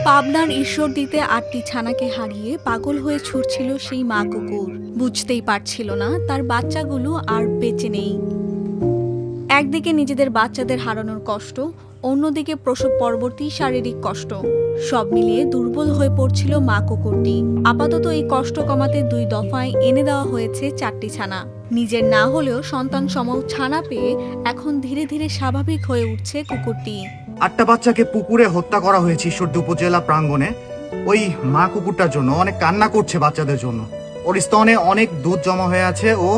পাবনার ঈশ্বরদীতে ৮টি ছানাকে হারিয়ে পাগল হয়ে ছুটছিল সেই মা কুকুর। বুঝতেই পারছিল না তার বাচ্চাগুলো আর বেঁচে নেই। একদিকে নিজেদের বাচ্চাদের হারানোর কষ্ট, অন্যদিকে প্রসব পরবর্তী শারীরিক কষ্ট, সব মিলিয়ে দুর্বল হয়ে পড়ছিল মা কুকুরটি। আপাতত এই কষ্ট কমাতে ২ দফায় এনে দেওয়া হয়েছে ৪টি ছানা। নিজের না হলেও সন্তান সম ছানা পেয়ে এখন ধীরে ধীরে স্বাভাবিক হয়ে উঠছে কুকুরটি। ৮টা বাচ্চাকে পুকুরে হত্যা করা হয়েছে ঈশ্বরদী উপজেলা প্রাঙ্গণে। ওই মা কুকুরটার জন্য অনেক কান্না করছে বাচ্চাদের জন্য। ওর স্তনে অনেক দুধ জমা হয়ে আছে, ও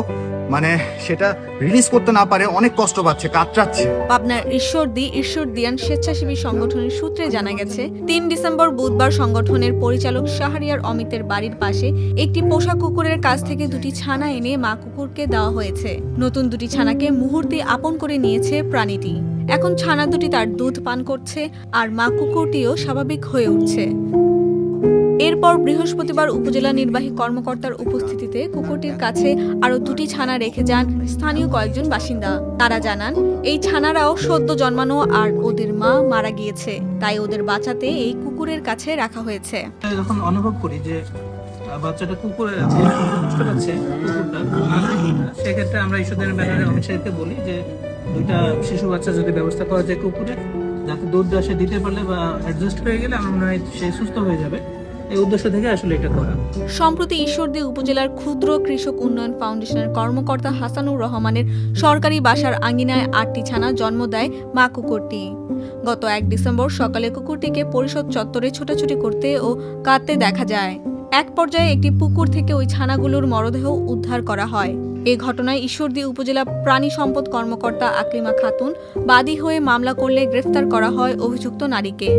সেটা রিলিজ করতে না পারে, অনেক কষ্ট পাচ্ছে, কাতরাচ্ছে। পাবনার ঈশ্বরদিয়ান স্বেচ্ছাসেবী সংগঠনের সূত্রে জানা গেছে, ৩ ডিসেম্বর বুধবার সংগঠনের পরিচালক শাহরিয়ার অমিতের বাড়ির পাশে একটি পোষা কুকুরের কাছ থেকে ২টি ছানা এনে মা কুকুরকে দেওয়া হয়েছে। নতুন ২টি ছানাকে মুহূর্তে আপন করে নিয়েছে প্রাণীটি। এখন ছানা দুটি তার দুধ পান করছে, আর মা কুকুরটিও স্বাভাবিক হয়ে উঠছে। এরপর বৃহস্পতিবার উপজেলা নির্বাহী কর্মকর্তার উপস্থিতিতে কুকুরটির কাছে আরো ২টি ছানা রেখে যান স্থানীয় কয়েকজন বাসিন্দা। তারা জানান, এই ছানারাও সদ্য জন্মানো আর ওদের মা মারা গিয়েছে, তাই ওদের বাঁচাতে এই কুকুরের কাছে রাখা হয়েছে। যখন অনুভব করি যে বাচ্চাটা কুকুরে আছে, কষ্ট পাচ্ছে কুকুরটা, সেক্ষেত্রে আমরা ঈশ্বরদের ব্যানারে অমিত সাহেবকে বলি যে ২টা শিশু বাচ্চা যদি ব্যবস্থা করা যায় কুকুরে, যাতে দুধ সে দিতে পারলে বা অ্যাডজাস্ট হয়ে গেলে আমার মনে হয় সে সুস্থ হয়ে যাবে। এই উদ্দেশ্য থেকে আসলে এটা করা। সম্প্রতি ঈশ্বরদী উপজেলার ক্ষুদ্র কৃষক উন্নয়ন ফাউন্ডেশনের কর্মকর্তা হাসানুর রহমানের সরকারি বাসার আঙ্গিনায় ৮টি ছানা জন্ম দেয় মা কুকুরটি। গত ১ ডিসেম্বর সকালে কুকুরটিকে পরিষদ চত্বরে ছোটাছুটি করতে ও কাঁদতে দেখা যায়। এক পর্যায়ে একটি পুকুর থেকে ওই ছানাগুলোর মরদেহ উদ্ধার করা হয়। এ ঘটনায় ঈশ্বরদী উপজেলা প্রাণী সম্পদ কর্মকর্তা আকলিমা খাতুন বাদী হয়ে মামলা করলে গ্রেফতার করা হয় অভিযুক্ত নারীকে।